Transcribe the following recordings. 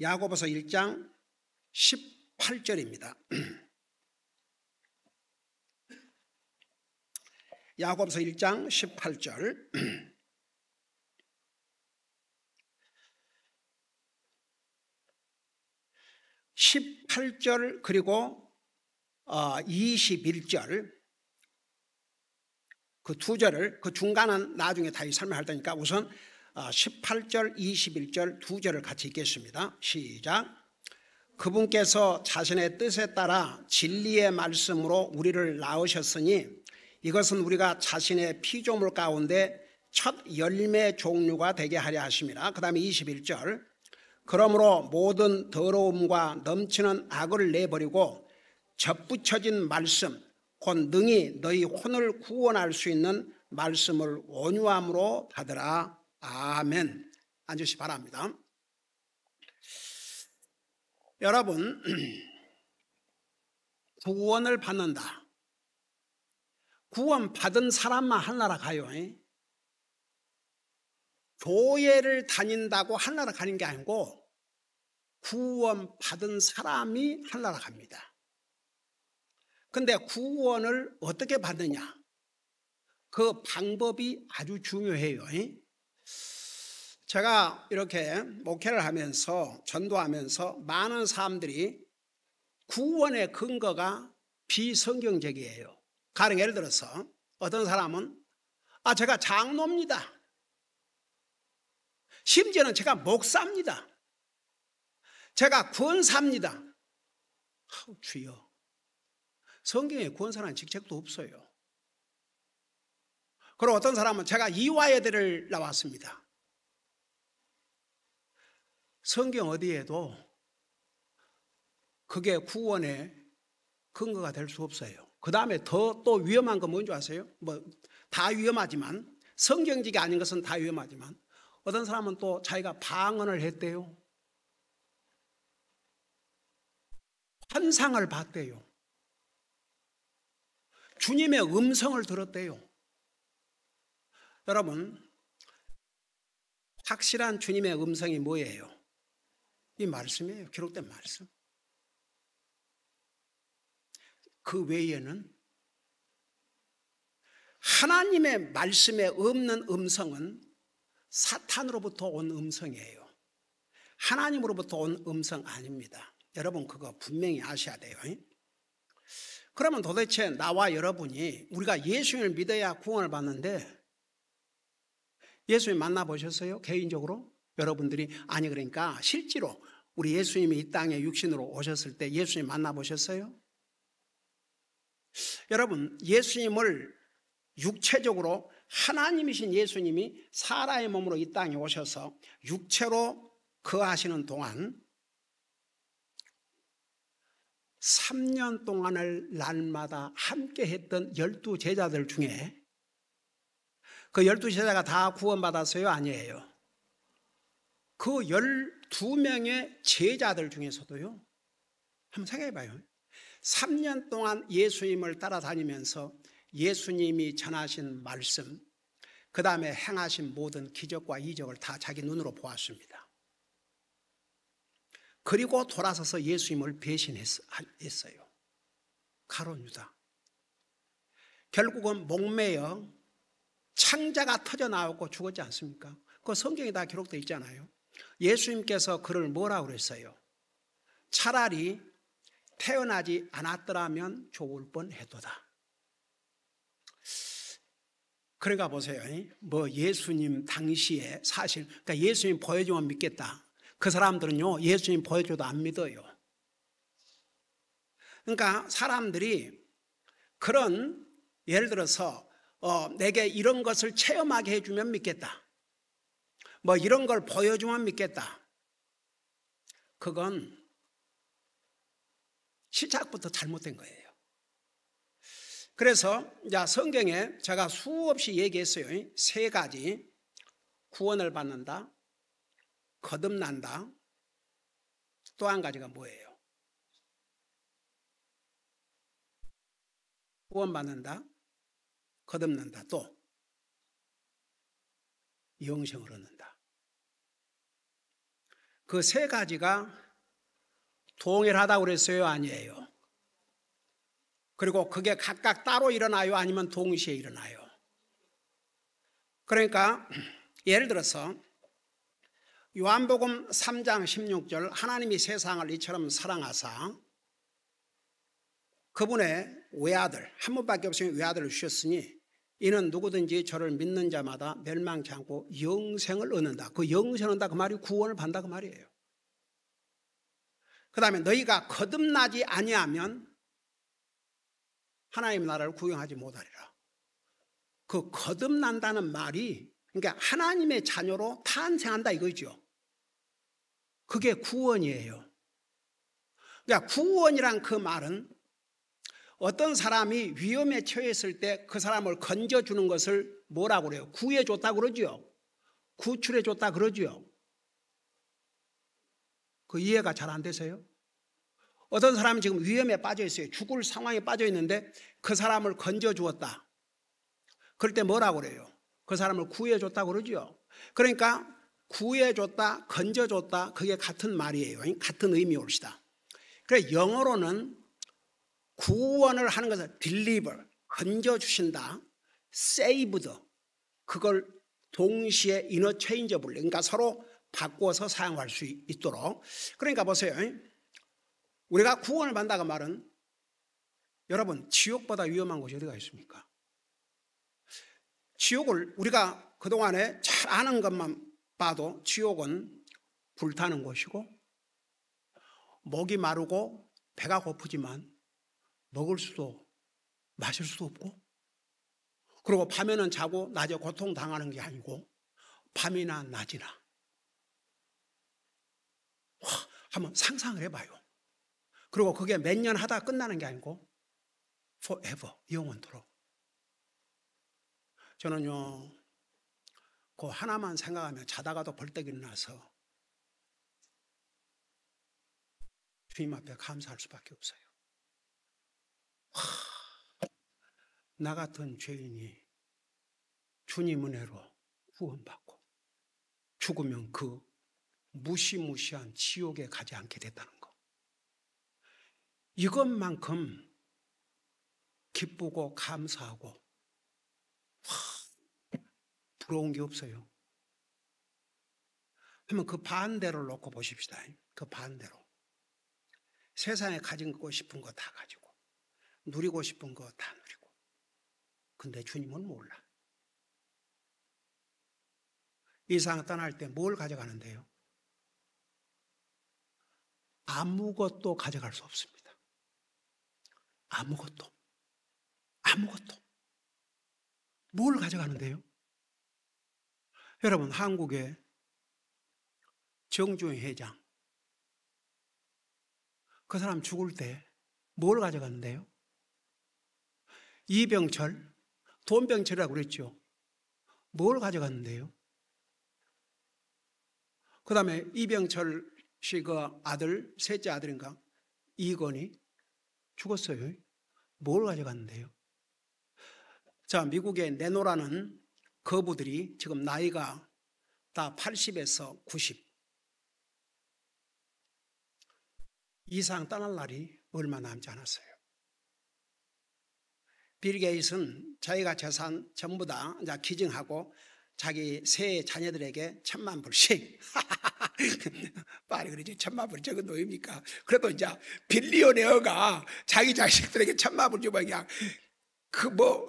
야고보서 1장 18절입니다. 야고보서 1장 18절. 18절 그리고 21절 그 두 절을, 그 중간은 나중에 다시 설명할 테니까 우선 18절 21절 두 절을 같이 읽겠습니다. 시작. 그분께서 자신의 뜻에 따라 진리의 말씀으로 우리를 낳으셨으니 이것은 우리가 자신의 피조물 가운데 첫 열매 종류가 되게 하려 하심이라. 그 다음에 21절. 그러므로 모든 더러움과 넘치는 악을 내버리고 접붙여진 말씀 곧 능히 너희 혼을 구원할 수 있는 말씀을 온유함으로 받으라. 아멘. 앉으시 바랍니다. 여러분, 구원을 받는다. 구원 받은 사람만 하늘나라 가요. 교회를 다닌다고 하늘나라 가는 게 아니고 구원 받은 사람이 하늘나라 갑니다. 근데 구원을 어떻게 받느냐? 그 방법이 아주 중요해요. 제가 이렇게 목회를 하면서 전도하면서 많은 사람들이 구원의 근거가 비성경적이에요. 가령 예를 들어서 어떤 사람은 제가 장로입니다. 심지어는 제가 목사입니다. 제가 권사입니다. 주여, 성경에 권사라는 직책도 없어요. 그리고 어떤 사람은 제가 이화여대를 나왔습니다. 성경 어디에도 그게 구원의 근거가 될 수 없어요. 그 다음에 더 또 위험한 건 뭔지 아세요? 다 위험하지만, 성경직이 아닌 것은 다 위험하지만 어떤 사람은 또 자기가 방언을 했대요. 환상을 봤대요. 주님의 음성을 들었대요. 여러분, 확실한 주님의 음성이 뭐예요? 이 말씀이에요. 기록된 말씀. 그 외에는 하나님의 말씀에 없는 음성은 사탄으로부터 온 음성이에요. 하나님으로부터 온 음성 아닙니다. 여러분, 그거 분명히 아셔야 돼요. 그러면 도대체 나와 여러분이 우리가 예수님을 믿어야 구원을 받는데 예수님 만나보셨어요? 개인적으로? 여러분들이 그러니까 실제로 우리 예수님이 이 땅에 육신으로 오셨을 때 예수님 만나보셨어요? 여러분, 예수님을 육체적으로 하나님이신 예수님이 사람의 몸으로 이 땅에 오셔서 육체로 거하시는 동안 3년 동안을 날마다 함께 했던 12제자들 중에 그 12제자가 다 구원받았어요? 아니에요. 그 12명의 제자들 중에서도요, 한번 생각해 봐요. 3년 동안 예수님을 따라다니면서 예수님이 전하신 말씀, 그 다음에 행하신 모든 기적과 이적을 다 자기 눈으로 보았습니다. 그리고 돌아서서 예수님을 배신했어요. 가룟 유다. 결국은 목매어 창자가 터져 나오고 죽었지 않습니까? 그 성경에 다 기록되어 있잖아요. 예수님께서 그를 뭐라고 그랬어요? 차라리 태어나지 않았더라면 좋을 뻔해도다. 그러니까 보세요. 예수님 당시에 사실, 그러니까 예수님 보여주면 믿겠다. 그 사람들은요, 예수님 보여줘도 안 믿어요. 그러니까 사람들이 그런, 예를 들어서 내게 이런 것을 체험하게 해주면 믿겠다. 이런 걸 보여주면 믿겠다. 그건 시작부터 잘못된 거예요. 그래서 성경에 제가 수없이 얘기했어요. 3가지. 구원을 받는다, 거듭난다, 또 한 가지가 뭐예요? 구원받는다, 거듭난다, 또 영생을 얻는다. 그 세 가지가 동일하다고 그랬어요? 아니에요? 그리고 그게 각각 따로 일어나요? 아니면 동시에 일어나요? 그러니까 예를 들어서 요한복음 3장 16절 하나님이 세상을 이처럼 사랑하사 그분의 외아들 한 분밖에 없으신 외아들을 주셨으니 이는 누구든지 저를 믿는 자마다 멸망치 않고 영생을 얻는다. 그 영생을 얻는다 그 말이 구원을 받는다 그 말이에요. 그 다음에 너희가 거듭나지 아니하면 하나님의 나라를 구경하지 못하리라. 그 거듭난다는 말이 그러니까 하나님의 자녀로 탄생한다 이거죠. 그게 구원이에요. 그러니까 구원이란 그 말은 어떤 사람이 위험에 처했을 때 그 사람을 건져주는 것을 뭐라고 그래요? 구해줬다 그러죠. 구출해줬다 그러죠. 그 이해가 잘 안 되세요? 어떤 사람이 지금 위험에 빠져 있어요. 죽을 상황에 빠져 있는데 그 사람을 건져주었다. 그럴 때 뭐라고 그래요? 그 사람을 구해줬다 그러죠. 그러니까 구해줬다, 건져줬다 그게 같은 말이에요. 같은 의미 옳시다. 그래 영어로는 구원을 하는 것을 deliver, 건져주신다, saved, 그걸 동시에 interchangeable, 그러니까 서로 바꿔서 사용할 수 있도록. 그러니까 보세요. 우리가 구원을 받는다고 말은 여러분 지옥보다 위험한 곳이 어디가 있습니까? 지옥을 우리가 그동안에 잘 아는 것만 봐도 지옥은 불타는 곳이고 목이 마르고 배가 고프지만 먹을 수도 마실 수도 없고 그리고 밤에는 자고 낮에 고통당하는 게 아니고 밤이나 낮이나 한번 상상을 해봐요. 그리고 그게 몇 년 하다 끝나는 게 아니고 forever, 영원토록. 저는요 그 하나만 생각하면 자다가도 벌떡 일어나서 주님 앞에 감사할 수밖에 없어요. 나 같은 죄인이 주님 은혜로 구원받고 죽으면 그 무시무시한 지옥에 가지 않게 됐다는 거. 이것만큼 기쁘고 감사하고 부러운 게 없어요. 그러면 그 반대로 놓고 보십시다. 그 반대로. 세상에 가지고 싶은 거 다 가지고 누리고 싶은 거 다 누리고 근데 주님은 몰라. 이 세상 떠날 때 뭘 가져가는데요? 아무것도 가져갈 수 없습니다. 아무것도. 뭘 가져가는데요? 여러분 한국의 정주영 회장 그 사람 죽을 때 뭘 가져갔는데요? 이병철 돈병철이라고 그랬죠. 뭘 가져갔는데요? 그 다음에 이병철 씨 그 아들 셋째 아들인가 이건희 죽었어요. 뭘 가져갔는데요? 자 미국의 내노라는 거부들이 지금 나이가 다 80에서 90 이상 떠날 날이 얼마 남지 않았어요. 빌 게이츠는 자기가 재산 전부 다 이제 기증하고 자기 세 자녀들에게 1,000,000불씩 빨리 그러지 1,000,000불 적은 노입니까? 그래도 이제 빌리오네어가 자기 자식들에게 1,000,000불 주면 그냥 그 뭐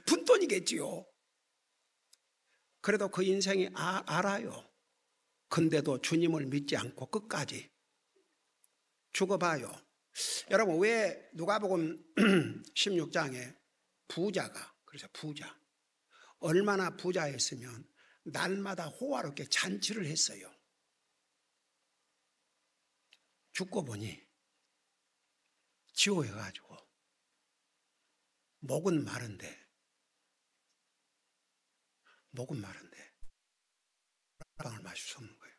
푼돈이겠지요. 그래도 그 인생이 알아요. 근데도 주님을 믿지 않고 끝까지 죽어봐요. 여러분 왜 누가복음 16장에 부자가 그래서 부자 얼마나 부자였으면 날마다 호화롭게 잔치를 했어요. 죽고 보니 지옥해가지고 목은 마른데 빵을 마실 수 없는 거예요.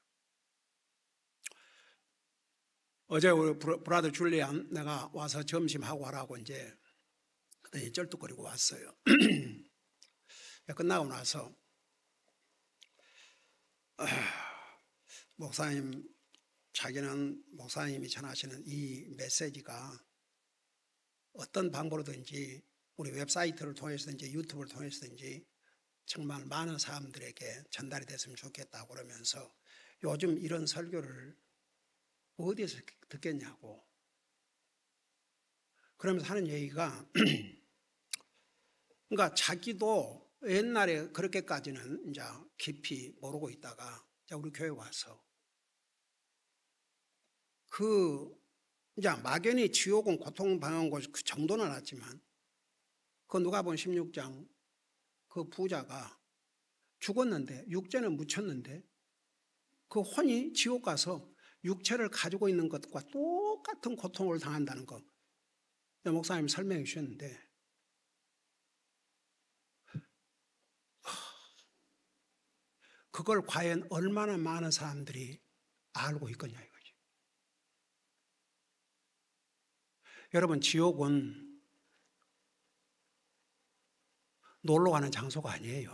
어제 우리 브라더 줄리안 내가 와서 점심하고 하라고 이제 그랬더니 쩔뚝거리고 왔어요. 끝나고 나서 목사님, 자기는 목사님이 전하시는 이 메시지가 어떤 방법으로든지 우리 웹사이트를 통해서든지 유튜브를 통해서든지 정말 많은 사람들에게 전달이 됐으면 좋겠다고 그러면서 요즘 이런 설교를 어디에서 듣겠냐고 그러면서 하는 얘기가 그러니까 자기도 옛날에 그렇게까지는 이제 깊이 모르고 있다가 우리 교회 와서 이제 막연히 지옥은 고통당한 곳 그 정도는 알았지만 그 누가복음 16장 그 부자가 죽었는데 육체는 묻혔는데 그 혼이 지옥 가서 육체를 가지고 있는 것과 똑같은 고통을 당한다는 거 목사님 설명해 주셨는데 그걸 과연 얼마나 많은 사람들이 알고 있겠냐 이거지. 여러분, 지옥은 놀러 가는 장소가 아니에요.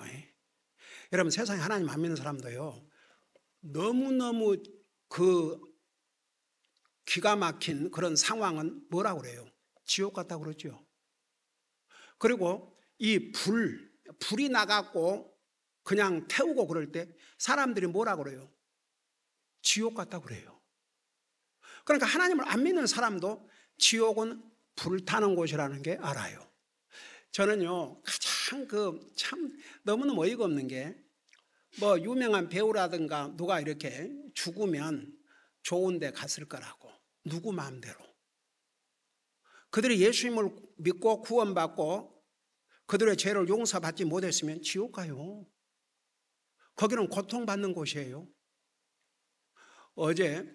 여러분, 세상에 하나님 안 믿는 사람도요 너무너무 그 기가 막힌 그런 상황은 뭐라고 그래요? 지옥 같다고 그러죠. 그리고 이 불이 나갖고 그냥 태우고 그럴 때 사람들이 뭐라고 그래요? 지옥 같다고 그래요. 그러니까 하나님을 안 믿는 사람도 지옥은 불타는 곳이라는 게 알아요. 저는요 가장 참 너무너무 어이가 없는 게 뭐 유명한 배우라든가 누가 이렇게 죽으면 좋은 데 갔을 거라고 누구 마음대로 그들이 예수님을 믿고 구원받고 그들의 죄를 용서받지 못했으면 지옥 가요. 거기는 고통받는 곳이에요. 어제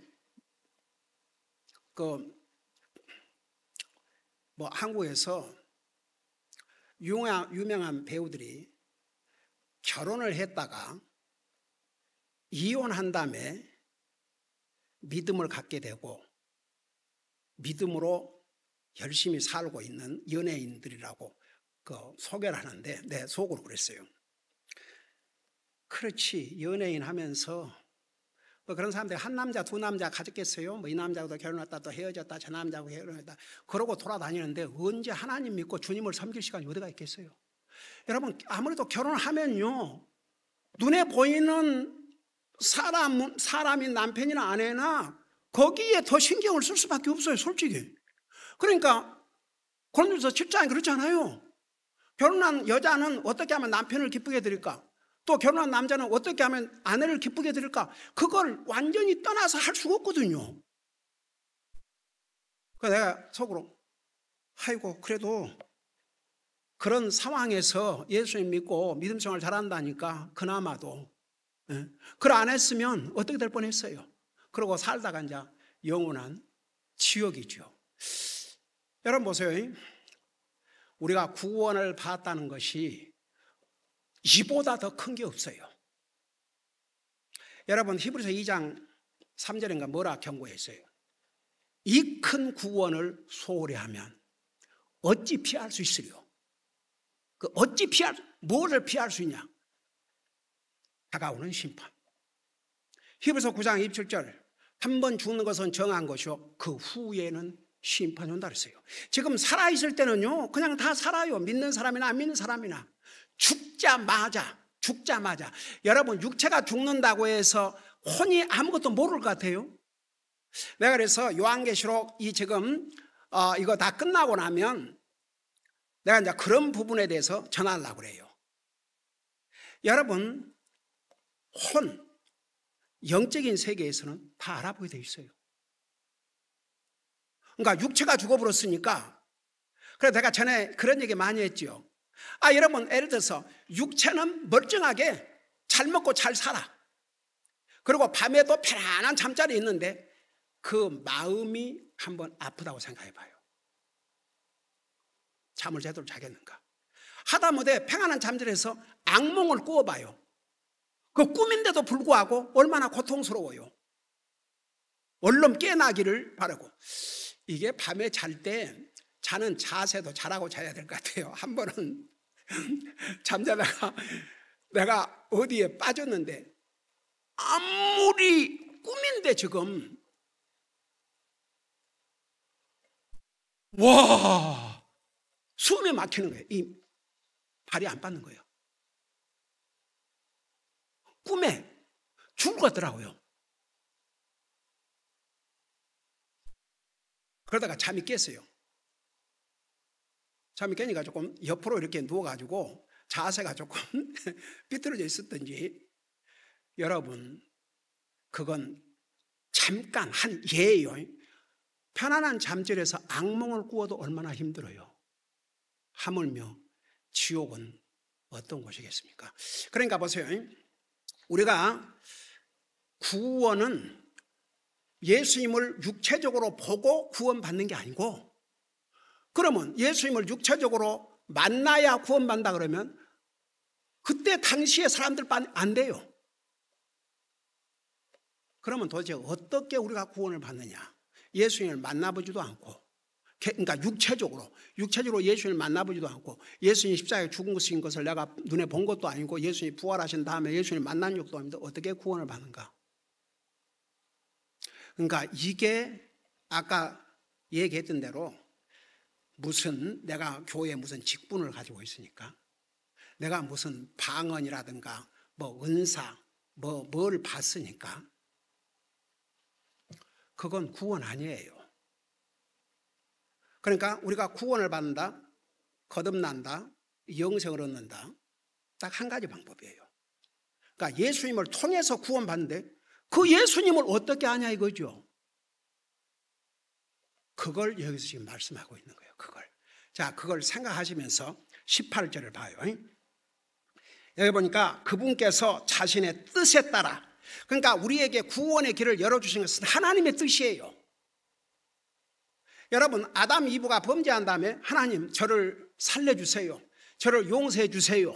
한국에서 유명한 배우들이 결혼을 했다가 이혼한 다음에 믿음을 갖게 되고 믿음으로 열심히 살고 있는 연예인들이라고 소개를 하는데 내 속으로 그랬어요. 그렇지, 연예인 하면서 그런 사람들이 한 남자 두 남자 가졌겠어요? 이 남자하고도 결혼했다 또 헤어졌다 저 남자하고 결혼했다 그러고 돌아다니는데 언제 하나님 믿고 주님을 섬길 시간이 어디가 있겠어요? 여러분, 아무래도 결혼하면요 눈에 보이는 사람이 남편이나 아내나 거기에 더 신경을 쓸 수밖에 없어요, 솔직히. 그러니까 고린도서 7장에 그렇잖아요. 결혼한 여자는 어떻게 하면 남편을 기쁘게 드릴까? 또 결혼한 남자는 어떻게 하면 아내를 기쁘게 드릴까? 그걸 완전히 떠나서 할 수가 없거든요. 그래서 내가 속으로 아이고 그래도 그런 상황에서 예수님 믿고 믿음 생활 잘한다니까 그나마도 그걸 안 했으면 어떻게 될 뻔했어요. 그러고 살다가 이제 영원한 지옥이죠. 여러분 보세요. 우리가 구원을 받았다는 것이 이보다 더 큰 게 없어요. 여러분 히브리서 2장 3절인가 뭐라 경고했어요? 이 큰 구원을 소홀히 하면 어찌 피할 수 있으리요? 뭐를 피할 수 있냐? 다가오는 심판. 히브리서 9장 27절 한 번 죽는 것은 정한 것이요 그 후에는 심판이 온다 그랬어요. 지금 살아있을 때는요 그냥 다 살아요. 믿는 사람이나 안 믿는 사람이나 죽자마자 여러분 육체가 죽는다고 해서 혼이 아무것도 모를 것 같아요. 내가 그래서 요한계시록 지금 이거 다 끝나고 나면 내가 이제 그런 부분에 대해서 전하려고 그래요. 여러분 영적인 세계에서는 다 알아보게 돼 있어요. 그러니까 육체가 죽어버렸으니까 그래서 내가 전에 그런 얘기 많이 했죠. 여러분 예를 들어서 육체는 멀쩡하게 잘 먹고 잘 살아. 그리고 밤에도 편안한 잠자리 있는데 그 마음이 한번 아프다고 생각해 봐요. 잠을 제대로 자겠는가? 하다못해 평안한 잠자리에서 악몽을 꾸어봐요. 그 꿈인데도 불구하고 얼마나 고통스러워요. 얼른 깨나기를 바라고. 이게 밤에 잘 때 자는 자세도 잘하고 자야 될 것 같아요. 한 번은 잠자다가 내가 어디에 빠졌는데 아무리 없는데 지금 와 숨이 막히는 거예요. 이 발이 안 받는 거예요. 꿈에 죽었더라고요. 그러다가 잠이 깼어요. 잠이 깨니까 조금 옆으로 이렇게 누워가지고 자세가 조금 비틀어져 있었던지, 여러분 그건 잠깐 한 예예요. 편안한 잠자리에서 악몽을 꾸어도 얼마나 힘들어요. 하물며 지옥은 어떤 곳이겠습니까? 그러니까 보세요. 우리가 구원은 예수님을 육체적으로 보고 구원받는 게 아니고, 그러면 예수님을 육체적으로 만나야 구원받는다 그러면 그때 당시에 사람들 안 돼요. 그러면 도대체 어떻게 우리가 구원을 받느냐? 예수님을 만나보지도 않고, 그러니까 육체적으로 예수님을 만나보지도 않고, 예수님 십자가에 죽은 것을 내가 눈에 본 것도 아니고, 예수님이 부활하신 다음에 예수님을 만난 적도 아닌데 어떻게 구원을 받는가? 그러니까 이게 아까 얘기했던 대로 무슨 내가 교회에 무슨 직분을 가지고 있으니까, 내가 무슨 방언이라든가 뭐 은사 뭘 봤으니까 그건 구원 아니에요. 그러니까 우리가 구원을 받는다, 거듭난다, 영생을 얻는다, 딱 한 가지 방법이에요. 그러니까 예수님을 통해서 구원받는데 그 예수님을 어떻게 아냐 이거죠. 그걸 여기서 지금 말씀하고 있는 거예요. 그걸 생각하시면서 18절을 봐요. 여기 보니까 그분께서 자신의 뜻에 따라, 그러니까 우리에게 구원의 길을 열어주신 것은 하나님의 뜻이에요. 여러분, 아담 이브가 범죄한 다음에 하나님 저를 살려주세요, 저를 용서해 주세요,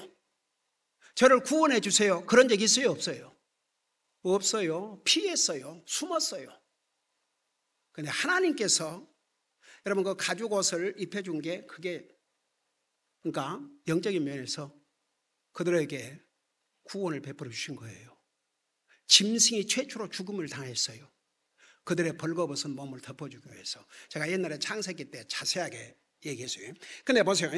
저를 구원해 주세요, 그런 적 있어요 없어요? 없어요. 피했어요. 숨었어요. 그런데 하나님께서 여러분 그 가죽 옷을 입혀준 게 그게, 그러니까 영적인 면에서 그들에게 구원을 베풀어 주신 거예요. 짐승이 최초로 죽음을 당했어요. 그들의 벌거벗은 몸을 덮어주기 위해서. 제가 옛날에 창세기 때 자세하게 얘기했어요. 근데 보세요.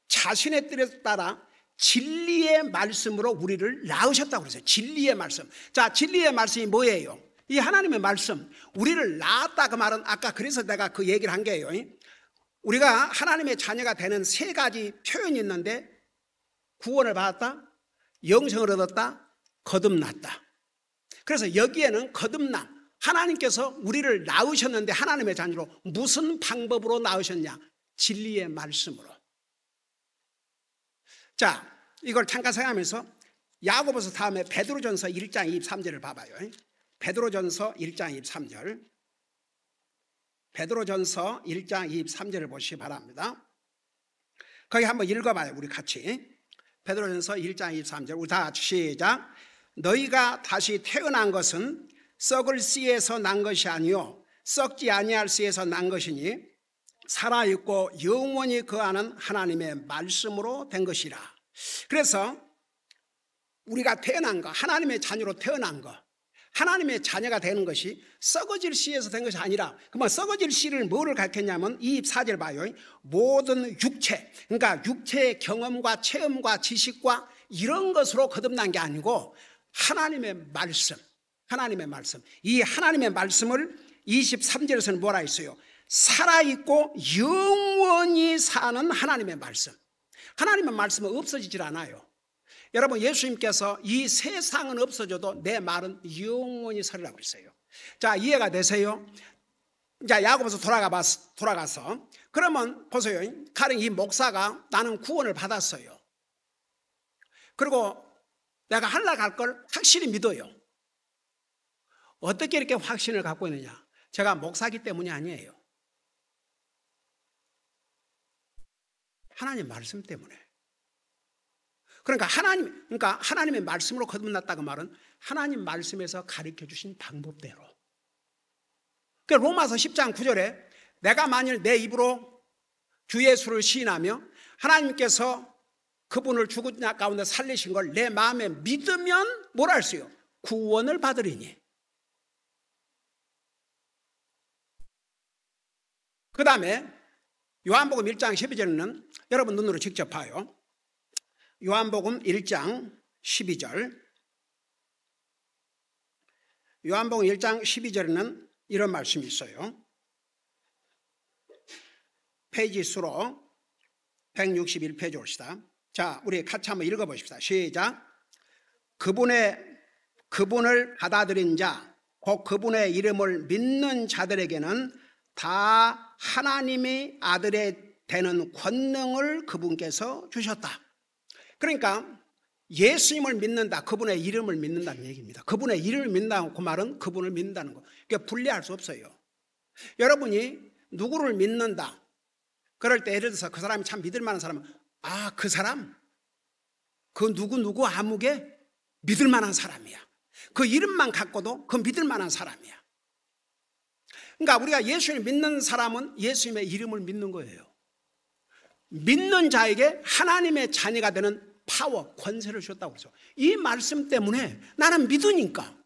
자신의 뜻에 따라 진리의 말씀으로 우리를 낳으셨다고 그랬어요. 진리의 말씀. 자, 진리의 말씀이 뭐예요? 이 하나님의 말씀, 우리를 낳았다 그 말은 아까 그래서 내가 그 얘기를 한 거예요. 우리가 하나님의 자녀가 되는 세 가지 표현이 있는데, 구원을 받았다, 영생을 얻었다, 거듭났다. 그래서 여기에는 거듭남, 하나님께서 우리를 낳으셨는데 하나님의 자녀로 무슨 방법으로 낳으셨냐? 진리의 말씀으로. 자, 이걸 잠깐 생각하면서 야고보서 다음에 베드로전서 1장 23절을 봐봐요. 베드로전서 1장 23절. 베드로전서 1장 23절을 보시기 바랍니다. 거기 한번 읽어봐요, 우리 같이. 베드로전서 1장 23절, 우리 다 같이 시작. 너희가 다시 태어난 것은 썩을 씨에서 난 것이 아니요 썩지 아니할 씨에서 난 것이니 살아있고 영원히 거하는 하나님의 말씀으로 된 것이라. 그래서 우리가 태어난 거, 하나님의 자녀로 태어난 거, 하나님의 자녀가 되는 것이 썩어질 씨에서 된 것이 아니라, 그러면 썩어질 씨를 뭐를 가르쳤냐면 24절 봐요. 모든 육체, 그러니까 육체의 경험과 체험과 지식과 이런 것으로 거듭난 게 아니고 하나님의 말씀, 하나님의 말씀. 이 하나님의 말씀을 23절에서는 뭐라 했어요? 살아있고 영원히 사는 하나님의 말씀. 하나님의 말씀은 없어지질 않아요. 여러분, 예수님께서 이 세상은 없어져도 내 말은 영원히 살리라고 했어요. 자, 이해가 되세요? 자, 야고보서 돌아가서 그러면 보세요. 가령 이 목사가 나는 구원을 받았어요. 그리고 내가 하늘나라 갈 걸 확실히 믿어요. 어떻게 이렇게 확신을 갖고 있느냐? 제가 목사기 때문이 아니에요. 하나님 말씀 때문에. 그러니까 하나님의 말씀으로 거듭났다고 말은 하나님 말씀에서 가르쳐 주신 방법대로. 그러니까 로마서 10장 9절에 내가 만일 내 입으로 주 예수를 시인하며 하나님께서 그분을 죽은 자 가운데 살리신 걸 내 마음에 믿으면 뭐라 할 수요? 구원을 받으리니. 그 다음에 요한복음 1장 12절은 여러분 눈으로 직접 봐요. 요한복음 1장 12절. 요한복음 1장 12절에는 이런 말씀이 있어요. 페이지 수로 161페이지 옵시다. 자, 우리 같이 한번 읽어보십시다. 시작. 그분을 받아들인 자, 곧 그분의 이름을 믿는 자들에게는 다 하나님의 아들이 되는 권능을 그분께서 주셨다. 그러니까 예수님을 믿는다, 그분의 이름을 믿는다는 얘기입니다. 그분의 이름을 믿는다는 그 말은 그분을 믿는다는 거. 그러니까 분리할 수 없어요. 여러분이 누구를 믿는다, 그럴 때 예를 들어서 그 사람이 참 믿을 만한 사람은 그 사람, 그 누구 아무개 믿을 만한 사람이야. 그 이름만 갖고도 그 믿을 만한 사람이야. 그러니까 우리가 예수님을 믿는 사람은 예수님의 이름을 믿는 거예요. 믿는 자에게 하나님의 자녀가 되는 파워, 권세를 줬다고 그러죠. 이 말씀 때문에 나는 믿으니까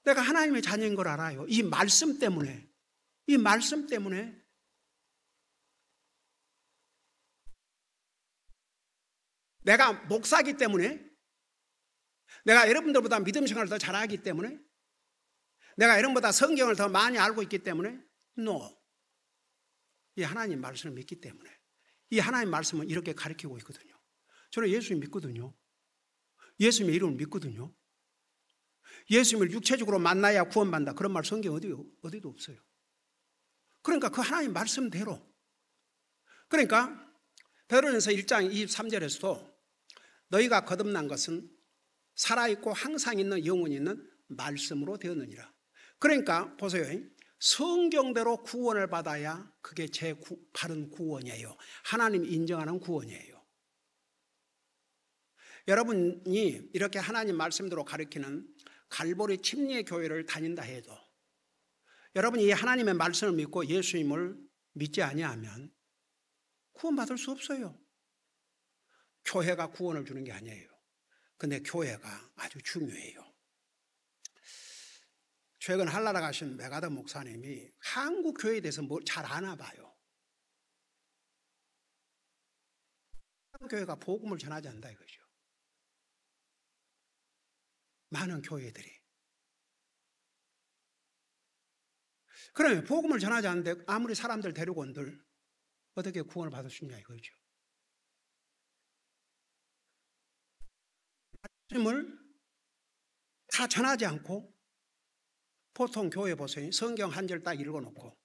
내가 하나님의 자녀인 걸 알아요. 이 말씀 때문에. 내가 목사기 때문에, 내가 여러분들보다 믿음 생활을 더 잘하기 때문에, 내가 여러분보다 성경을 더 많이 알고 있기 때문에, 이 하나님 말씀을 믿기 때문에. 이 하나님 말씀은 이렇게 가르치고 있거든요. 저는 예수님 믿거든요. 예수님의 이름을 믿거든요. 예수님을 육체적으로 만나야 구원받는다, 그런 말 성경 어디도 없어요. 그러니까 그 하나님 말씀대로, 그러니까 베드로전서 1장 23절에서도 너희가 거듭난 것은 살아있고 항상 있는 영원히 있는 말씀으로 되었느니라. 그러니까 보세요. 성경대로 구원을 받아야 그게 바른 구원이에요. 하나님이 인정하는 구원이에요. 여러분이 이렇게 하나님 말씀대로 가르치는 갈보리 침례 교회를 다닌다 해도 여러분이 이 하나님의 말씀을 믿고 예수님을 믿지 아니하면 구원받을 수 없어요. 교회가 구원을 주는 게 아니에요. 근데 교회가 아주 중요해요. 최근 한나라 가신 메가더 목사님이 한국 교회에 대해서 뭘 잘 아나 봐요. 한국 교회가 복음을 전하지 않는다 이거죠. 많은 교회들이. 그러면 복음을 전하지 않는데 아무리 사람들 데리고 온들 어떻게 구원을 받을 수 있냐 이거죠. 말씀을 다 전하지 않고 보통 교회 보세요. 성경 한 절 딱 읽어놓고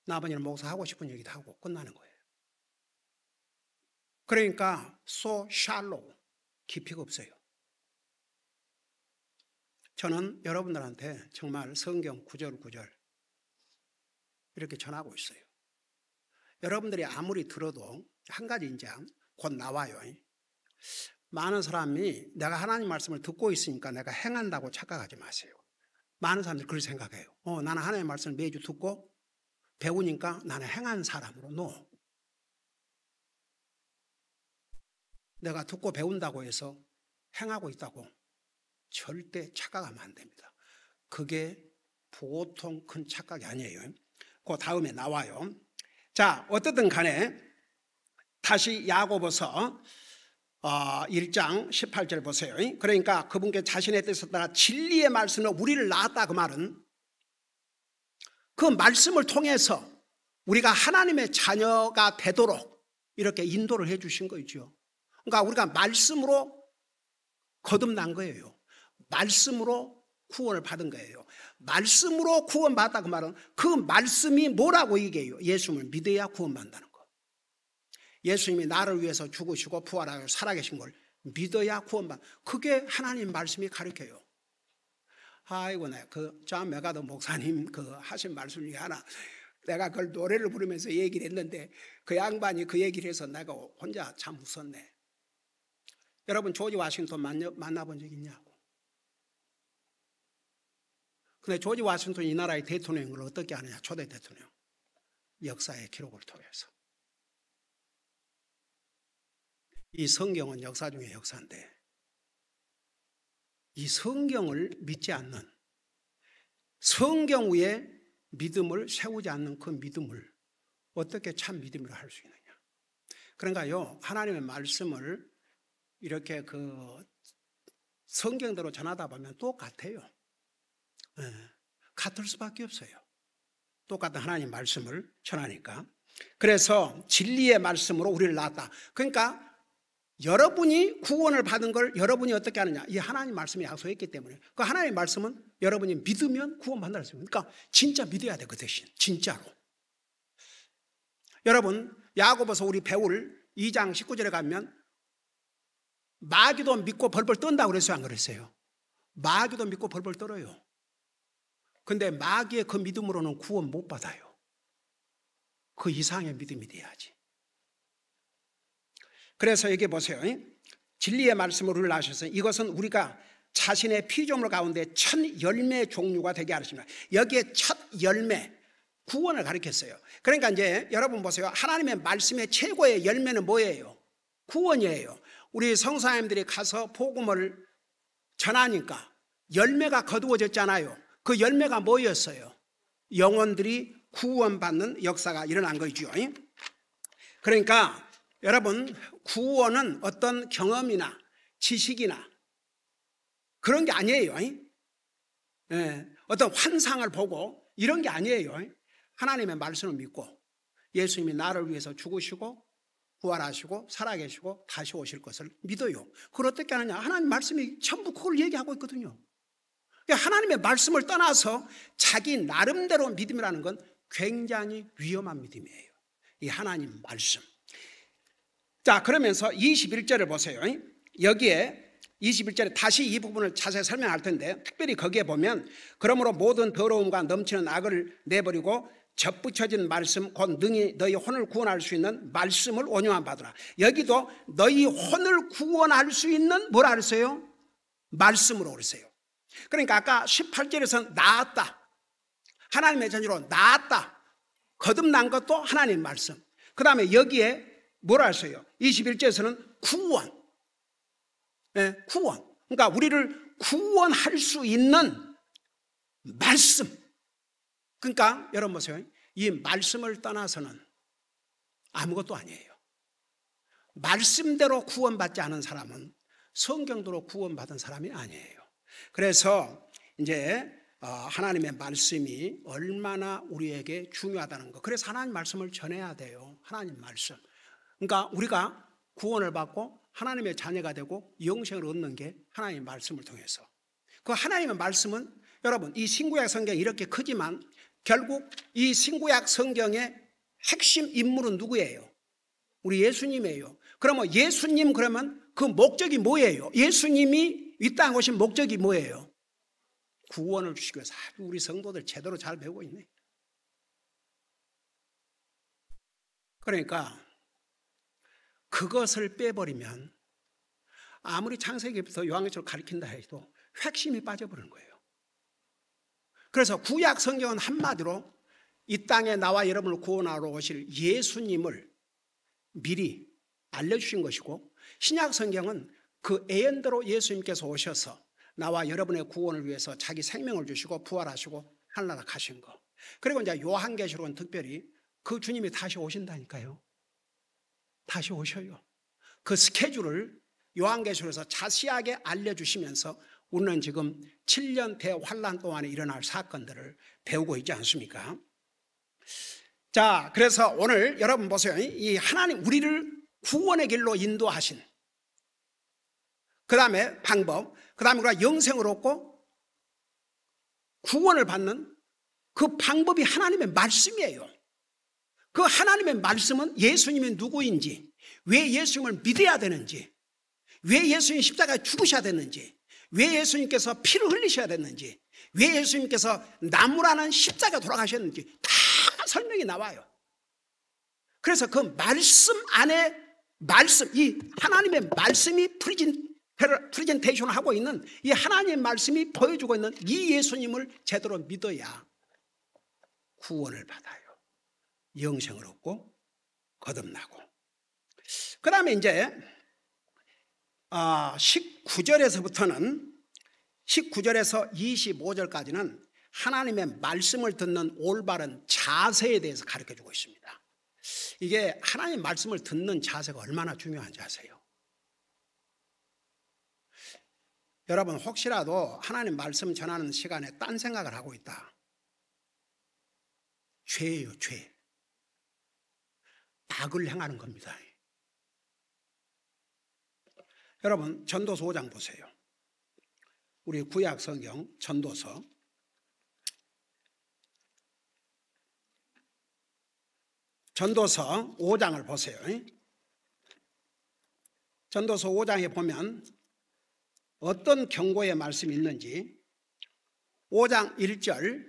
나머지는 목사 하고 싶은 얘기 다 하고 끝나는 거예요. 그러니까 so shallow, 깊이가 없어요. 저는 여러분들한테 정말 성경 구절 이렇게 전하고 있어요. 여러분들이 아무리 들어도 한 가지 이제 곧 나와요. 많은 사람이 내가 하나님 말씀을 듣고 있으니까 내가 행한다고 착각하지 마세요. 많은 사람들이 그렇게 생각해요. 나는 하나님의 말씀을 매주 듣고 배우니까 나는 행한 사람으로. 내가 듣고 배운다고 해서 행하고 있다고 절대 착각하면 안 됩니다. 그게 보통 큰 착각이 아니에요. 그 다음에 나와요. 자, 어떻든 간에 다시 야고보서 1장 18절 보세요. 그러니까 그분께 자신의 뜻에 따라 진리의 말씀으로 우리를 낳았다, 그 말은 그 말씀을 통해서 우리가 하나님의 자녀가 되도록 이렇게 인도를 해 주신 거죠. 그러니까 우리가 말씀으로 거듭난 거예요. 말씀으로 구원을 받은 거예요. 말씀으로 구원받았다 그 말은 그 말씀이 뭐라고 얘기해요? 예수님을 믿어야 구원받는다는 거. 예수님이 나를 위해서 죽으시고 부활하고 살아계신 걸 믿어야 구원받는, 그게 하나님 말씀이 가르쳐요. 아이고, 존 메가더 목사님 하신 말씀 중에 하나, 내가 그걸 노래를 부르면서 얘기를 했는데 그 양반이 그 얘기를 해서 내가 혼자 참 웃었네. 여러분 조지 워싱턴 만나본 적 있냐고. 근데 조지 워싱턴이 이 나라의 대통령을 어떻게 하느냐, 초대 대통령. 역사의 기록을 통해서. 이 성경은 역사 중에 역사인데 이 성경을 믿지 않는, 성경 위에 믿음을 세우지 않는 그 믿음을 어떻게 참 믿음으로 할 수 있느냐. 그러니까요, 하나님의 말씀을 이렇게 성경대로 전하다 보면 똑같아요. 같을 수밖에 없어요. 똑같은 하나님 말씀을 전하니까. 그래서 진리의 말씀으로 우리를 낳았다. 그러니까 여러분이 구원을 받은 걸 여러분이 어떻게 하느냐, 이 하나님 말씀이 약속했기 때문에 그 하나님 말씀은 여러분이 믿으면 구원받는다. 그러니까 진짜 믿어야 돼. 그 대신 진짜로. 여러분, 야고보서 우리 배울 2장 19절에 가면 마귀도 믿고 벌벌 떤다고 그랬어요, 안 그랬어요? 마귀도 믿고 벌벌 떨어요. 근데 마귀의 그 믿음으로는 구원 못 받아요. 그 이상의 믿음이 돼야지. 그래서 여기 보세요. 진리의 말씀으로 우리를 낳으셔서 이것은 우리가 자신의 피조물 가운데 첫 열매 종류가 되게 하십니다. 여기에 첫 열매, 구원을 가리켰어요. 그러니까 이제 여러분 보세요. 하나님의 말씀의 최고의 열매는 뭐예요? 구원이에요. 우리 성사님들이 가서 복음을 전하니까 열매가 거두어졌잖아요. 그 열매가 뭐였어요? 영혼들이 구원받는 역사가 일어난 거죠. 그러니까 여러분, 구원은 어떤 경험이나 지식이나 그런 게 아니에요. 어떤 환상을 보고 이런 게 아니에요. 하나님의 말씀을 믿고 예수님이 나를 위해서 죽으시고 부활하시고 살아계시고 다시 오실 것을 믿어요. 그걸 어떻게 하느냐? 하나님 말씀이 전부 그걸 얘기하고 있거든요. 하나님의 말씀을 떠나서 자기 나름대로 믿음이라는 건 굉장히 위험한 믿음이에요. 이 하나님 말씀. 자, 그러면서 21절을 보세요. 여기에 21절에 다시 이 부분을 자세히 설명할 텐데, 특별히 거기에 보면 그러므로 모든 더러움과 넘치는 악을 내버리고 접붙여진 말씀 곧 능히 너희 혼을 구원할 수 있는 말씀을 온유함 받으라. 여기도 너희 혼을 구원할 수 있는 뭐라 그랬어요? 말씀으로 그랬어요. 그러니까 아까 18절에서 나았다, 하나님의 전지로 나았다, 거듭난 것도 하나님 말씀. 그 다음에 여기에 뭐라 했어요? 21절에서는 구원. 구원. 그러니까 우리를 구원할 수 있는 말씀. 그러니까 여러분 보세요. 이 말씀을 떠나서는 아무것도 아니에요. 말씀대로 구원받지 않은 사람은 성경대로 구원받은 사람이 아니에요. 그래서 이제 하나님의 말씀이 얼마나 우리에게 중요하다는 거. 그래서 하나님 말씀을 전해야 돼요. 하나님 말씀. 그러니까 우리가 구원을 받고 하나님의 자녀가 되고 영생을 얻는 게 하나님의 말씀을 통해서. 그 하나님의 말씀은 여러분, 이 신구약 성경이 이렇게 크지만 결국 이 신구약 성경의 핵심 인물은 누구예요? 우리 예수님이에요. 그러면 예수님, 그러면 그 목적이 뭐예요? 예수님이 이 땅에 오신 목적이 뭐예요? 구원을 주시기 위해서. 아주 우리 성도들 제대로 잘 배우고 있네. 그러니까 그것을 빼버리면 아무리 창세기부터 요한계시록을 가리킨다 해도 핵심이 빠져버리는 거예요. 그래서 구약 성경은 한마디로 이 땅에 나와 여러분을 구원하러 오실 예수님을 미리 알려주신 것이고, 신약 성경은 그 예언대로 예수님께서 오셔서 나와 여러분의 구원을 위해서 자기 생명을 주시고 부활하시고 하늘나라 가신 거. 그리고 이제 요한계시록은 특별히 그 주님이 다시 오신다니까요. 다시 오셔요. 그 스케줄을 요한계시록에서 자세하게 알려주시면서 우리는 지금 7년 대환란 동안에 일어날 사건들을 배우고 있지 않습니까? 자, 그래서 오늘 여러분 보세요. 이 하나님 우리를 구원의 길로 인도하신, 그 다음에 방법, 그 다음에 우리가 영생을 얻고 구원을 받는 그 방법이 하나님의 말씀이에요. 그 하나님의 말씀은 예수님이 누구인지, 왜 예수님을 믿어야 되는지, 왜 예수님 십자가에 죽으셔야 되는지, 왜 예수님께서 피를 흘리셔야 됐는지, 왜 예수님께서 나무라는 십자가에 돌아가셨는지 다 설명이 나와요. 그래서 그 말씀 안에 이 하나님의 말씀이 프레젠테이션을 하고 있는 이 하나님의 말씀이 보여주고 있는 이 예수님을 제대로 믿어야 구원을 받아요. 영생을 얻고 거듭나고. 그 다음에 이제 19절에서부터는 19절에서 25절까지는 하나님의 말씀을 듣는 올바른 자세에 대해서 가르쳐주고 있습니다. 이게 하나님 말씀을 듣는 자세가 얼마나 중요한지 아세요? 여러분 혹시라도 하나님 말씀 전하는 시간에 딴 생각을 하고 있다. 죄예요, 죄. 악을 행하는 겁니다. 여러분 전도서 5장 보세요. 우리 구약 성경 전도서 5장을 보세요. 전도서 5장에 보면 어떤 경고의 말씀이 있는지 5장 1절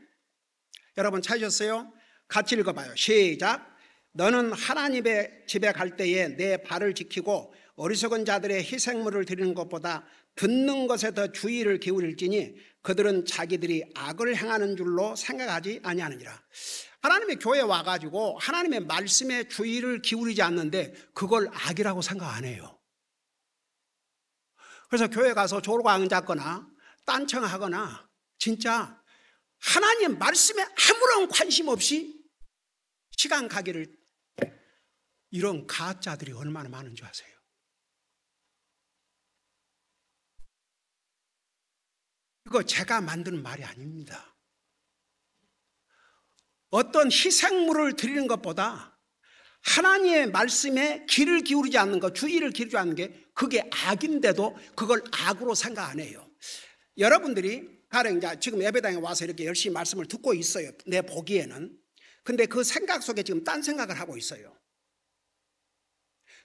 여러분 찾으셨어요? 같이 읽어봐요. 시작. 너는 하나님의 집에 갈 때에 내 발을 지키고 어리석은 자들의 희생물을 드리는 것보다 듣는 것에 더 주의를 기울일지니 그들은 자기들이 악을 행하는 줄로 생각하지 아니하느니라. 하나님의 교회에 와가지고 하나님의 말씀에 주의를 기울이지 않는데 그걸 악이라고 생각 안 해요. 그래서 교회 가서 졸고 앉았거나 딴청하거나 진짜 하나님 말씀에 아무런 관심 없이 시간 가기를 이런 가짜들이 얼마나 많은 줄 아세요? 이거 제가 만드는 말이 아닙니다. 어떤 희생물을 드리는 것보다 하나님의 말씀에 귀를 기울이지 않는 것, 주의를 기울이지 않는 게 그게 악인데도 그걸 악으로 생각 안 해요. 여러분들이 가령 이제 지금 예배당에 와서 이렇게 열심히 말씀을 듣고 있어요. 내 보기에는. 근데 그 생각 속에 지금 딴 생각을 하고 있어요.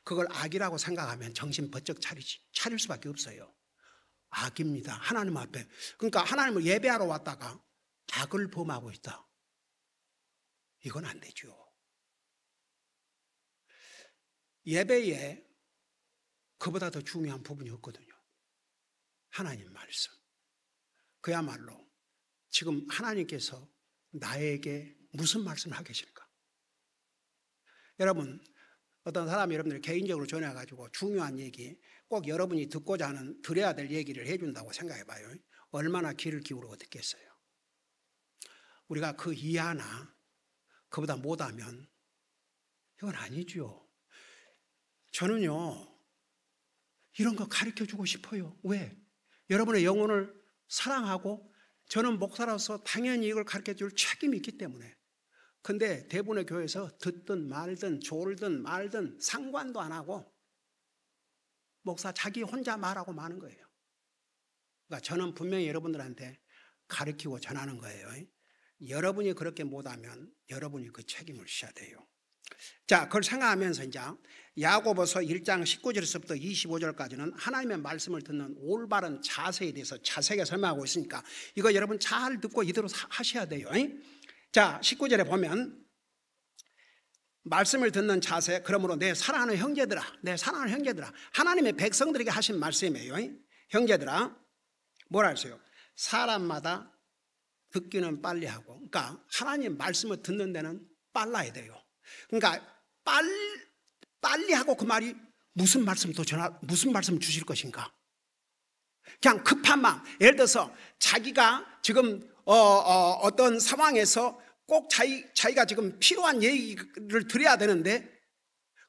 그걸 악이라고 생각하면 정신 번쩍 차릴 수밖에 없어요. 악입니다. 하나님 앞에. 그러니까 하나님을 예배하러 왔다가 악을 범하고 있다. 이건 안 되죠. 예배에 그보다 더 중요한 부분이 없거든요. 하나님 말씀. 그야말로 지금 하나님께서 나에게 무슨 말씀을 하고 계십니까? 여러분 어떤 사람이 여러분들 개인적으로 전해가지고 중요한 얘기 꼭 여러분이 듣고자 하는 드려야 될 얘기를 해준다고 생각해봐요. 얼마나 귀를 기울이고 듣겠어요. 우리가 그 이하나 그보다 못하면 이건 아니죠. 저는요 이런 거 가르쳐주고 싶어요. 왜? 여러분의 영혼을 사랑하고 저는 목사로서 당연히 이걸 가르쳐줄 책임이 있기 때문에. 근데 대부분의 교회에서 듣든 말든 졸든 말든 상관도 안 하고 목사 자기 혼자 말하고 마는 거예요. 그러니까 저는 분명히 여러분들한테 가르치고 전하는 거예요. 여러분이 그렇게 못하면 여러분이 그 책임을 져야 돼요. 자, 그걸 생각하면서 이제 야고보서 1장 19절에서부터 25절까지는 하나님의 말씀을 듣는 올바른 자세에 대해서 자세하게 설명하고 있으니까 이거 여러분 잘 듣고 이대로 하셔야 돼요. 자, 19절에 보면 말씀을 듣는 자세, 그러므로 내 사랑하는 형제들아, 내 사랑하는 형제들아, 하나님의 백성들에게 하신 말씀이에요. 형제들아, 뭐라 했어요? 사람마다 듣기는 빨리 하고, 그러니까 하나님 말씀을 듣는 데는 빨라야 돼요. 그러니까 빨리 하고 그 말이 무슨 말씀 무슨 말씀 주실 것인가? 그냥 급한 마음. 예를 들어서 자기가 지금 어떤 상황에서 꼭 자기가 지금 필요한 얘기를 드려야 되는데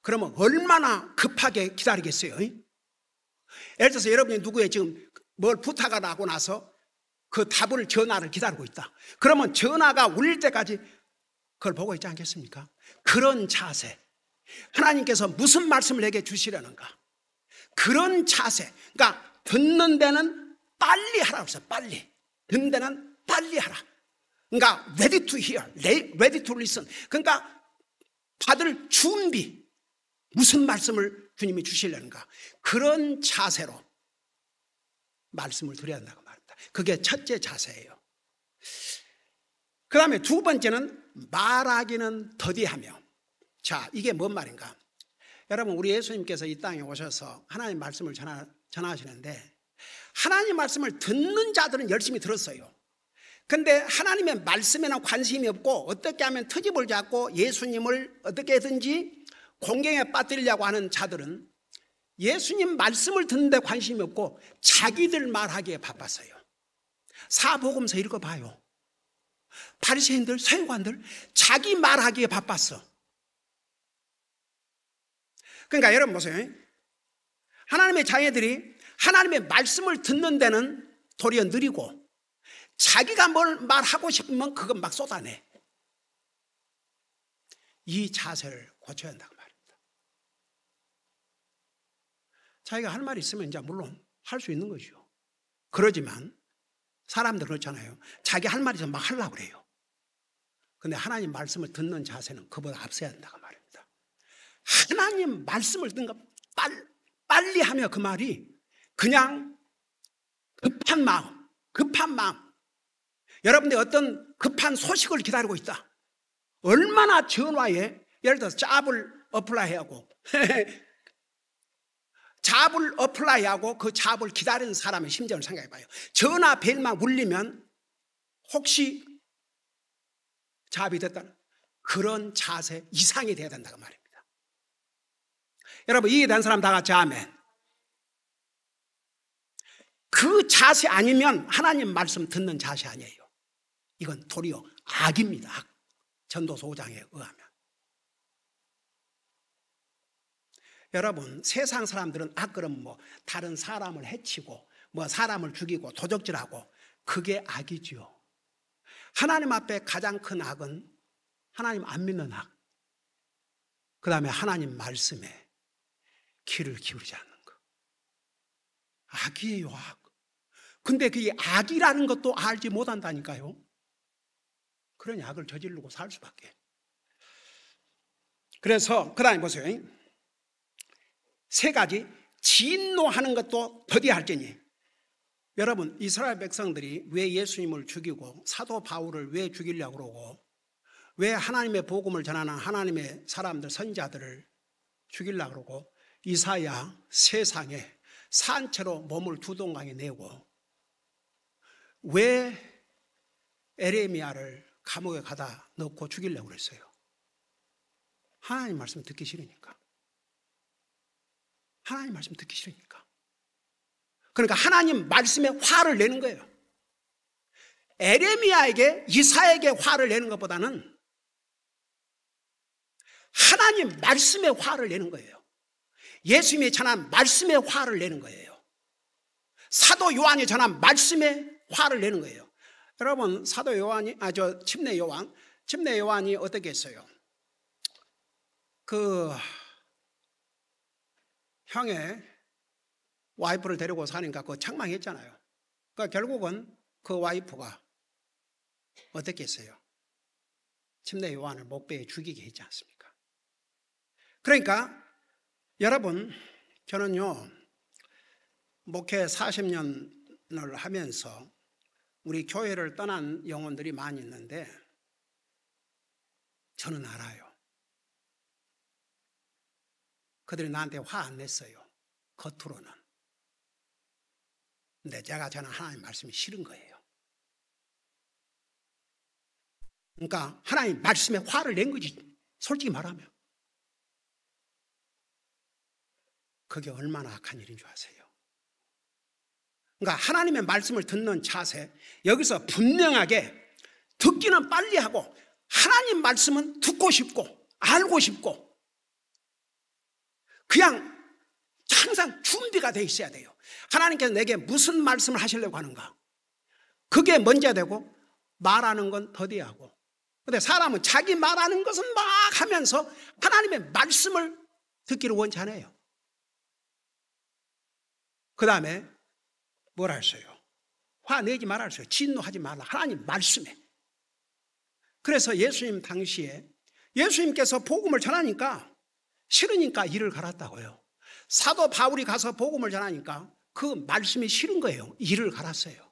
그러면 얼마나 급하게 기다리겠어요? 예를 들어서 여러분이 누구의 지금 뭘 부탁을 하고 나서 그 답을 전화를 기다리고 있다. 그러면 전화가 울릴 때까지 그걸 보고 있지 않겠습니까? 그런 자세. 하나님께서 무슨 말씀을 내게 주시려는가? 그런 자세. 그러니까 듣는 데는 빨리 하라고 했어요. 빨리. 듣는 데는 빨리 하라. 그러니까 ready to hear, ready to listen. 그러니까 받을 준비. 무슨 말씀을 주님이 주시려는가? 그런 자세로 말씀을 드려야 한다고 말합니다. 그게 첫째 자세예요. 그 다음에 두 번째는 말하기는 더디하며. 자, 이게 뭔 말인가? 여러분, 우리 예수님께서 이 땅에 오셔서 하나님 말씀을 전하시는데 하나님 말씀을 듣는 자들은 열심히 들었어요. 근데 하나님의 말씀에는 관심이 없고 어떻게 하면 트집을 잡고 예수님을 어떻게든지 공경에 빠뜨리려고 하는 자들은 예수님 말씀을 듣는데 관심이 없고 자기들 말하기에 바빴어요. 사복음서 읽어봐요. 바리새인들, 서기관들 자기 말하기에 바빴어. 그러니까 여러분 보세요. 하나님의 자녀들이 하나님의 말씀을 듣는 데는 도리어 느리고 자기가 뭘 말하고 싶으면 그것 막 쏟아내. 이 자세를 고쳐야 한다고 말입니다. 자기가 할 말이 있으면 이제 물론 할 수 있는 거죠. 그러지만 사람들 그렇잖아요. 자기 할 말이 있으면 막 하려고 그래요. 근데 하나님 말씀을 듣는 자세는 그보다 앞서야 한다고 말입니다. 하나님 말씀을 듣는 거 빨리 하며 그 말이 그냥 급한 마음. 여러분들 어떤 급한 소식을 기다리고 있다. 얼마나 전화에 예를 들어서 잡을 어플라이하고 잡을 어플라이하고 그 잡을 기다리는 사람의 심정을 생각해 봐요. 전화 벨만 울리면 혹시 잡이 됐다는 그런 자세 이상이 돼야 된다고 말입니다. 여러분 이해된 사람 다 같이 아멘. 그 자세 아니면 하나님 말씀 듣는 자세 아니에요. 이건 도리어 악입니다. 악. 전도서 5장에 의하면. 여러분 세상 사람들은 악 그러면 뭐 다른 사람을 해치고 뭐 사람을 죽이고 도적질하고 그게 악이죠. 하나님 앞에 가장 큰 악은 하나님 안 믿는 악. 그 다음에 하나님 말씀에 귀를 기울이지 않는 것. 악이에요, 악. 근데 그게 악이라는 것도 알지 못한다니까요. 그러니 악을 저지르고 살 수밖에. 그래서 그 다음에 보세요. 세 가지. 진노하는 것도 더디할지니. 여러분 이스라엘 백성들이 왜 예수님을 죽이고 사도 바울을 왜 죽이려고 그러고 왜 하나님의 복음을 전하는 하나님의 사람들 선지자들을 죽이려고 그러고 이사야 세상에 산채로 몸을 두 동강에 내고 왜 에레미야를 감옥에 가다 넣고 죽이려고 그랬어요. 하나님 말씀 듣기 싫으니까. 하나님 말씀 듣기 싫으니까. 그러니까 하나님 말씀에 화를 내는 거예요. 에레미야에게 이사야에게 화를 내는 것보다는 하나님 말씀에 화를 내는 거예요. 예수님이 전한 말씀에 화를 내는 거예요. 사도 요한이 전한 말씀에 화를 내는 거예요. 여러분 사도 요한이 침례 요한이 어떻게 했어요? 그 형의 와이프를 데리고 사니까 그 책망했잖아요. 그러니까 결국은 그 와이프가 어떻게 했어요? 침례 요한을 목배에 죽이게 했지 않습니까? 그러니까 여러분 저는요 목회 40년을 하면서 우리 교회를 떠난 영혼들이 많이 있는데 저는 알아요. 그들이 나한테 화 안 냈어요. 겉으로는. 근데 저는 하나님 말씀이 싫은 거예요. 그러니까 하나님 말씀에 화를 낸 거지. 솔직히 말하면. 그게 얼마나 악한 일인 줄 아세요? 그러니까 하나님의 말씀을 듣는 자세, 여기서 분명하게 듣기는 빨리 하고 하나님 말씀은 듣고 싶고 알고 싶고 그냥 항상 준비가 돼 있어야 돼요. 하나님께서 내게 무슨 말씀을 하시려고 하는가? 그게 먼저 되고 말하는 건 더디하고. 근데 사람은 자기 말하는 것은 막 하면서 하나님의 말씀을 듣기를 원치 않아요. 그 다음에 뭘 하셨어요? 화내지 말았어요. 진노하지 말라. 하나님 말씀에. 그래서 예수님 당시에 예수님께서 복음을 전하니까 싫으니까 이를 갈았다고요. 사도 바울이 가서 복음을 전하니까 그 말씀이 싫은 거예요. 이를 갈았어요.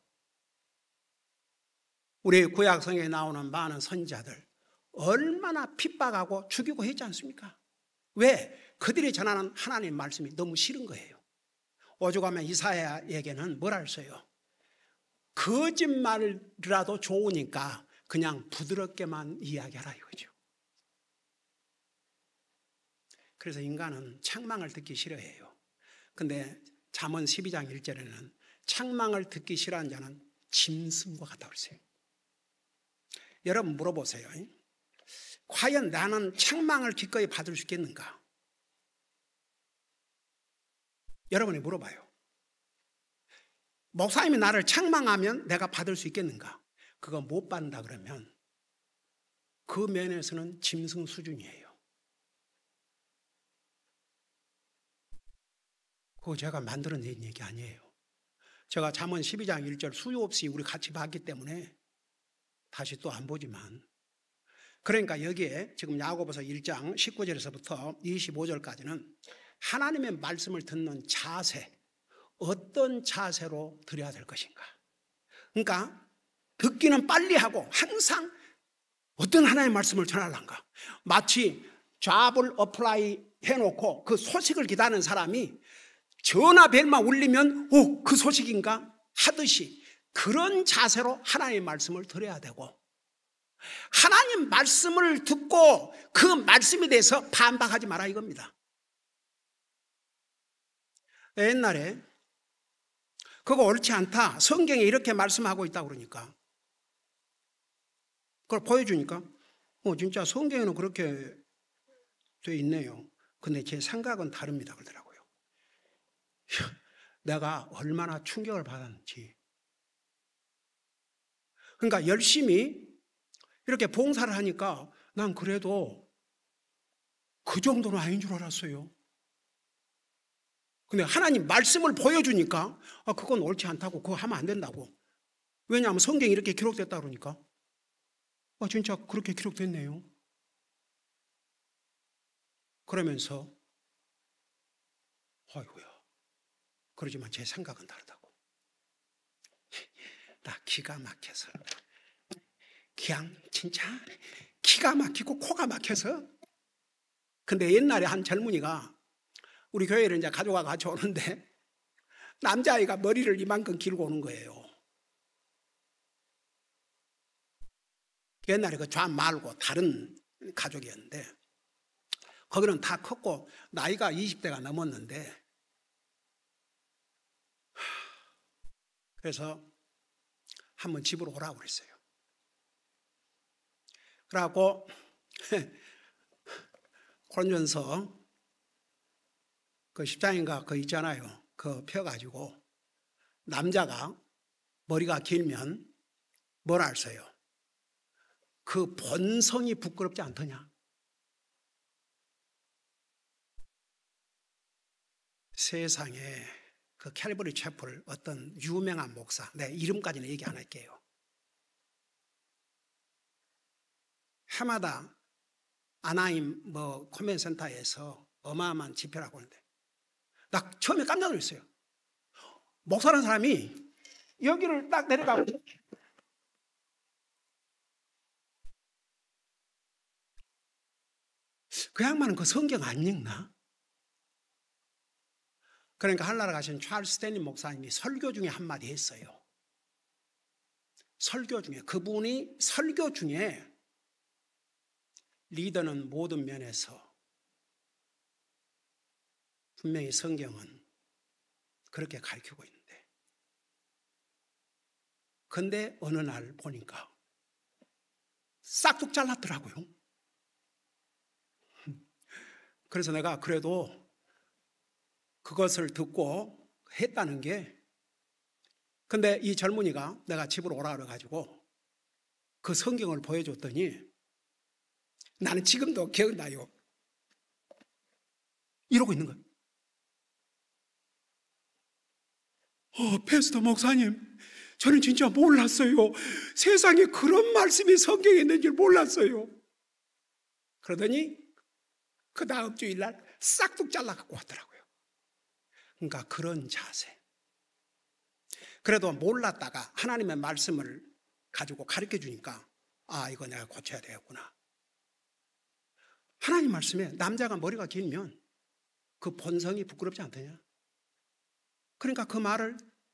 우리 구약 성경에 나오는 많은 선지자들 얼마나 핍박하고 죽이고 했지 않습니까? 왜? 그들이 전하는 하나님 말씀이 너무 싫은 거예요. 오죽하면 이사야에게는 뭐라 했어요? 거짓말이라도 좋으니까 그냥 부드럽게만 이야기하라 이거죠. 그래서 인간은 책망을 듣기 싫어해요. 근데 잠언 12장 1절에는 책망을 듣기 싫어하는 자는 짐승과 같다고 그랬어요. 여러분 물어보세요. 과연 나는 책망을 기꺼이 받을 수 있겠는가? 여러분이 물어봐요. 목사님이 나를 책망하면 내가 받을 수 있겠는가? 그거 못 받는다 그러면 그 면에서는 짐승 수준이에요. 그거 제가 만들어낸 얘기 아니에요. 제가 잠언 12장 1절 수요 없이 우리 같이 봤기 때문에 다시 또 안 보지만, 그러니까 여기에 지금 야고보서 1장 19절에서부터 25절까지는 하나님의 말씀을 듣는 자세, 어떤 자세로 드려야 될 것인가. 그러니까 듣기는 빨리 하고 항상 어떤 하나님의 말씀을 전하려는가. 마치 잡을 어플라이 해놓고 그 소식을 기다리는 사람이 전화벨만 울리면 그 소식인가 하듯이 그런 자세로 하나님의 말씀을 들어야 되고, 하나님 말씀을 듣고 그 말씀에 대해서 반박하지 마라 이겁니다. 옛날에 그거 옳지 않다, 성경에 이렇게 말씀하고 있다 그러니까 그걸 보여주니까 진짜 성경에는 그렇게 돼 있네요. 근데 제 생각은 다릅니다 그러더라고요. 내가 얼마나 충격을 받았는지. 그러니까 열심히 이렇게 봉사를 하니까 난 그래도 그 정도는 아닌 줄 알았어요. 근데 하나님 말씀을 보여주니까 그건 옳지 않다고, 그거 하면 안 된다고. 왜냐하면 성경이 이렇게 기록됐다 그러니까 진짜 그렇게 기록됐네요. 그러면서 아이고야, 그러지만 제 생각은 다르다고. 나 기가 막혀서, 그냥 진짜 기가 막히고 코가 막혀서. 근데 옛날에 한 젊은이가 우리 교회를 이제 가족과 같이 오는데 남자아이가 머리를 이만큼 길고 오는 거예요. 옛날에 그 좌 말고 다른 가족이었는데 거기는 다 컸고 나이가 20대가 넘었는데, 그래서 한번 집으로 오라고 그랬어요. 그래갖고 고린전서 그 10장인가 그 있잖아요. 그 펴가지고 남자가 머리가 길면 뭐라 할어요? 그 본성이 부끄럽지 않더냐? 세상에 그 캘버리 채플 어떤 유명한 목사, 내 이름까지는 얘기 안 할게요. 해마다 아나임 코멘센터에서 어마어마한 집회를 하고 있는데 나 처음에 깜짝 놀랐어요. 목사라는 사람이 여기를 딱 내려가고 그 양반은 그 성경 안 읽나? 그러니까 한나라 가신 찰스 스탠리 목사님이 설교 중에 한마디 했어요. 설교 중에, 그분이 설교 중에 리더는 모든 면에서 분명히 성경은 그렇게 가르치고 있는데, 근데 어느 날 보니까 싹둑 잘랐더라고요. 그래서 내가 그래도 그것을 듣고 했다는 게, 근데 이 젊은이가 내가 집으로 오라 그래가지고 그 성경을 보여줬더니 나는 지금도 기억나요. 이러고 있는 거예요. 패스터 목사님, 저는 진짜 몰랐어요. 세상에 그런 말씀이 성경에 있는 줄 몰랐어요. 그러더니 그 다음 주일날 싹둑 잘라갖고 왔더라고요. 그러니까 그런 자세. 그래도 몰랐다가 하나님의 말씀을 가지고 가르쳐 주니까 이거 내가 고쳐야 되겠구나. 하나님 말씀에 남자가 머리가 길면 그 본성이 부끄럽지 않더냐? 그러니까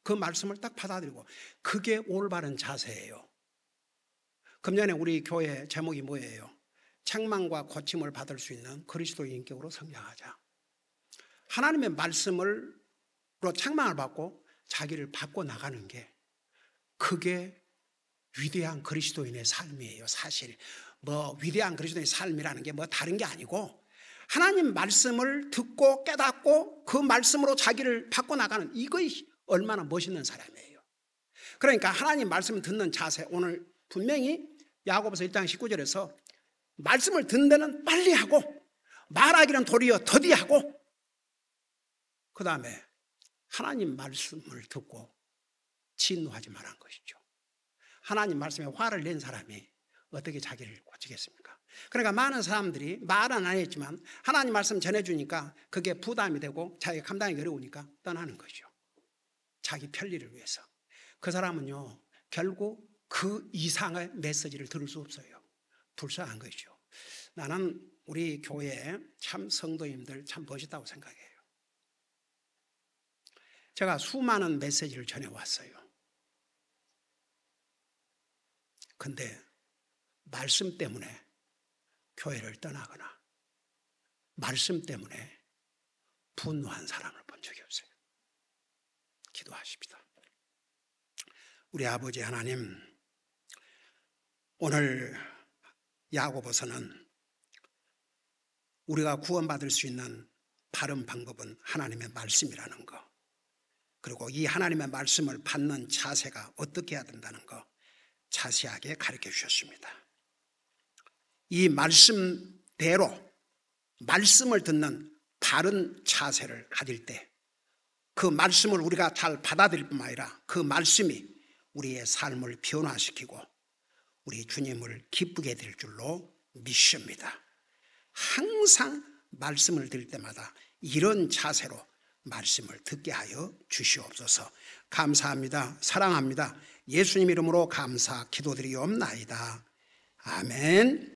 그 말씀을 딱 받아들이고, 그게 올바른 자세예요. 금년에 우리 교회 제목이 뭐예요? 책망과 고침을 받을 수 있는 그리스도의 인격으로 성장하자. 하나님의 말씀으로 책망을 받고 자기를 바꿔 나가는 게, 그게 위대한 그리스도인의 삶이에요. 사실 위대한 그리스도인의 삶이라는 게 다른 게 아니고 하나님 말씀을 듣고 깨닫고 그 말씀으로 자기를 바꿔나가는 이것이 얼마나 멋있는 사람이에요. 그러니까 하나님 말씀을 듣는 자세, 오늘 분명히 야고보서 1장 19절에서 말씀을 듣는 데는 빨리 하고 말하기는 도리어 더디하고, 그 다음에 하나님 말씀을 듣고 진노하지 말란 것이죠. 하나님 말씀에 화를 낸 사람이 어떻게 자기를 고치겠습니까? 그러니까 많은 사람들이 말은 안 했지만 하나님 말씀 전해주니까 그게 부담이 되고 자기가 감당하기 어려우니까 떠나는 거죠. 자기 편리를 위해서. 그 사람은요, 결국 그 이상의 메시지를 들을 수 없어요. 불쌍한 거죠. 나는 우리 교회에 참 성도님들 참 멋있다고 생각해요. 제가 수많은 메시지를 전해왔어요. 근데 말씀 때문에 교회를 떠나거나 말씀 때문에 분노한 사람을 본 적이 없어요. 기도하십니다. 우리 아버지 하나님, 오늘 야고보서는 우리가 구원받을 수 있는 바른 방법은 하나님의 말씀이라는 거, 그리고 이 하나님의 말씀을 받는 자세가 어떻게 해야 된다는 거 자세하게 가르쳐 주셨습니다. 이 말씀대로 말씀을 듣는 바른 자세를 가질 때 그 말씀을 우리가 잘 받아들일 뿐만 아니라 그 말씀이 우리의 삶을 변화시키고 우리 주님을 기쁘게 될 줄로 믿습니다. 항상 말씀을 들을 때마다 이런 자세로 말씀을 듣게 하여 주시옵소서. 감사합니다. 사랑합니다. 예수님 이름으로 감사 기도드리옵나이다. 아멘.